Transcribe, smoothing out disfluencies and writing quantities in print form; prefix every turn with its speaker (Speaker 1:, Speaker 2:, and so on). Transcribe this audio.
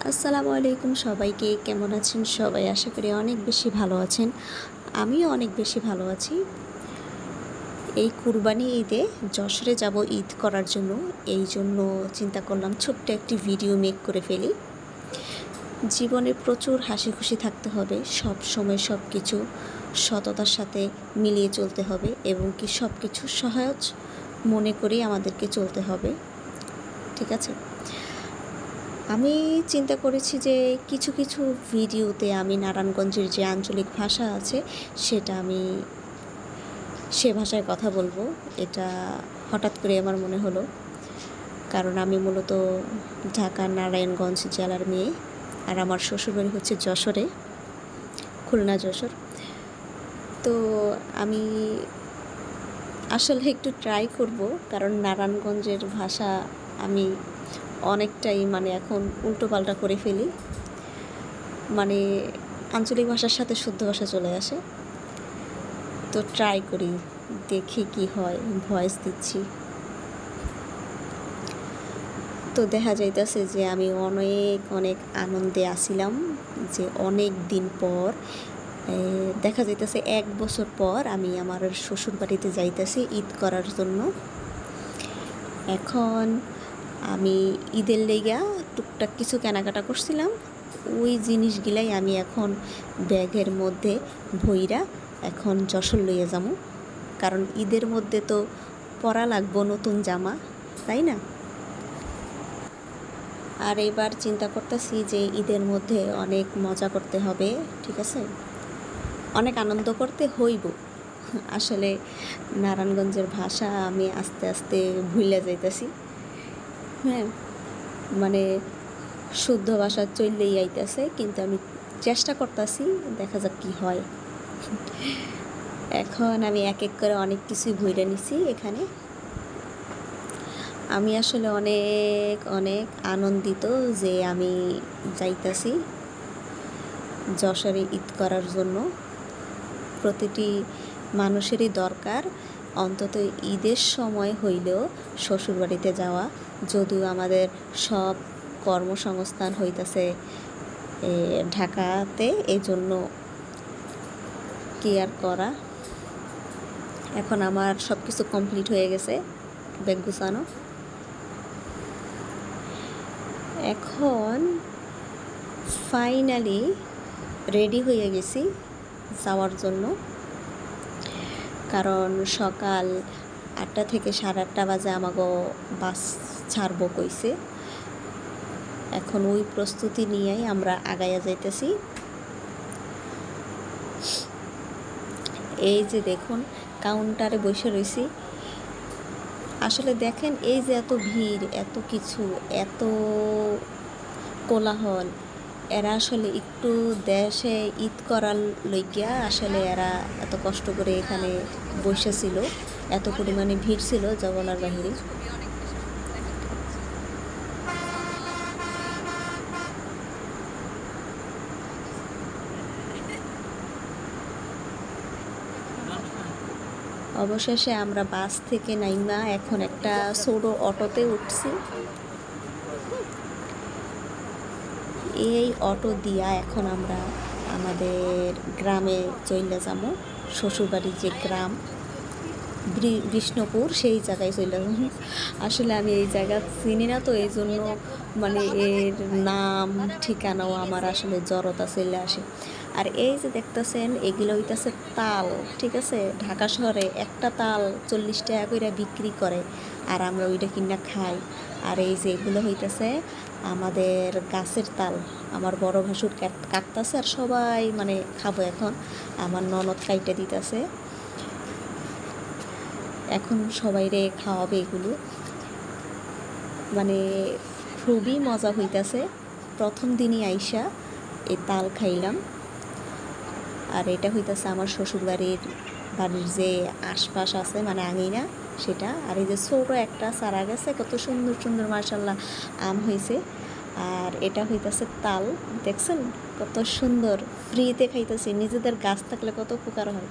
Speaker 1: আসসালামু আলাইকুম সবাইকে, কেমন আছেন সবাই? আশা করি অনেক বেশি ভালো আছেন। আমিও অনেক বেশি ভালো আছি। এই কুরবানি ঈদে যশোরে যাব ঈদ করার জন্য। এই জন্য চিন্তা করলাম ছোট্ট একটি ভিডিও মেক করে ফেলি। জীবনে প্রচুর হাসি খুশি থাকতে হবে, সব সময় সব কিছু সততার সাথে মিলিয়ে চলতে হবে এবং কি সব কিছু সহজ মনে করেই আমাদেরকে চলতে হবে। ঠিক আছে? আমি চিন্তা করেছি যে কিছু কিছু ভিডিওতে আমি নারায়ণগঞ্জের যে আঞ্চলিক ভাষা আছে সেটা আমি সে ভাষায় কথা বলবো। এটা হঠাৎ করে আমার মনে হলো, কারণ আমি মূলত ঢাকার নারায়ণগঞ্জ জেলার মেয়ে, আর আমার শ্বশুরবাড়ি হচ্ছে যশোরে, খুলনা যশোর। তো আমি আসলে একটু ট্রাই করব, কারণ নারায়ণগঞ্জের ভাষা আমি অনেকটাই এখন উল্টোপাল্টা করে ফেলি, আঞ্চলিক ভাষার সাথে শুদ্ধ ভাষা চলে আসে। তো ট্রাই করি, দেখি কি হয়, ভয়েস দিচ্ছি। তো দেখা যাইতেছে যে আমি অনেক অনেক আনন্দে আসিলাম, যে অনেক দিন পর দেখা যাইতেছে 1 বছর পর আমি আমার শ্বশুর বাড়িতে যাইতেছি ঈদ করার জন্য। এখন আমি ঈদের লেগা টুকটাক কিছু কেনাকাটা করছিলাম, ওই জিনিসগুলাই আমি এখন ব্যাগের মধ্যে ভইরা এখন যশোর লইয়া যাবো, কারণ ঈদের মধ্যে তো পরা লাগবো নতুন জামা, তাই না? আর এবার চিন্তা করতেছি যে ঈদের মধ্যে অনেক মজা করতে হবে, ঠিক আছে, অনেক আনন্দ করতে হইব। আসলে নারায়ণগঞ্জের ভাষা আমি আস্তে আস্তে ভুলে যাইতেছি। হ্যাঁ, শুদ্ধ ভাষা চললেই আইতেছে, কিন্তু আমি চেষ্টা করতেছি, দেখা যাক কি হয়। এখন আমি এক এক করে অনেক কিছুই ভুলে নিছি। এখানে আমি আসলে অনেক অনেক আনন্দিত যে আমি যাইতাছি যশোরে ঈদ করার জন্য। প্রতিটি মানুষেরই দরকার অন্তত ঈদের সময় হইলেও শ্বশুরবাড়িতে যাওয়া, যদিও আমাদের সব কর্মসংস্থান হইতেছে ঢাকাতে, এই জন্য কি আর করা। এখন আমার সব কিছু কমপ্লিট হয়ে গেছে, ব্যাগ গুছানো। এখন ফাইনালি রেডি হয়ে গেছি যাওয়ার জন্য, কারণ সকাল 8টা থেকে 8:30 বাজে আমাকে বাস ছাড়বো কইছে। এখন ওই প্রস্তুতি নিয়েই আমরা আগাইয়া যাইতেছি। এই যে দেখুন, কাউন্টারে বসে রয়েছি। আসলে দেখেন, এই যে এত ভিড়, এত কিছু, এত কোলাহল, এরা আসলে একটু দেশে ঈদ করার লইগিয়া আসলে এরা এত কষ্ট করে এখানে বসেছিল, এত পরিমাণে ভিড় ছিল যা বলার বাহিরে। অবশেষে আমরা বাস থেকে নাইমা এখন একটা ছোট অটোতে উঠছি। এই অটো দিয়া এখন আমরা আমাদের গ্রামে চলে যাবো, শ্বশুরবাড়ির যে গ্রাম বিষ্ণুপুর, সেই জায়গায় চলে যাবো। আসলে আমি এই জায়গা চিনি না, তো এই জন্য এর নাম ঠিকানাও আমার আসলে জড়তা চলে আসে। আর এই যে দেখতেছেন, এগুলো হইতেছে তাল, ঠিক আছে। ঢাকা শহরে একটা তাল 40 টাকা করে বিক্রি করে, আর আমরা ওইটা কিনা খাই। আর এই যে এগুলো হইতেছে আমাদের গাছের তাল, আমার বড় ভাসুর কাটতেছে, আর সবাই খাবো। এখন আমার ননদ কাইটা দিতেছে, এখন সবাইরে খাওয়াবে এগুলো। খুবই মজা হইতেছে। প্রথম দিনই আইসা এই তাল খাইলাম। আর এটা হইতেছে আমার শ্বশুরবাড়ির যে আশপাশ আছে, আঙিনা সেটা। আর এই যে ছোট একটা চারা গেছে, কত সুন্দর সুন্দর মাশাআল্লাহ আম হয়েছে। আর এটা হইতেছে তাল, দেখছেন কত সুন্দর, ফ্রিতে খাইতেছি। নিজেদের গাছ থাকলে কত উপকার হয়।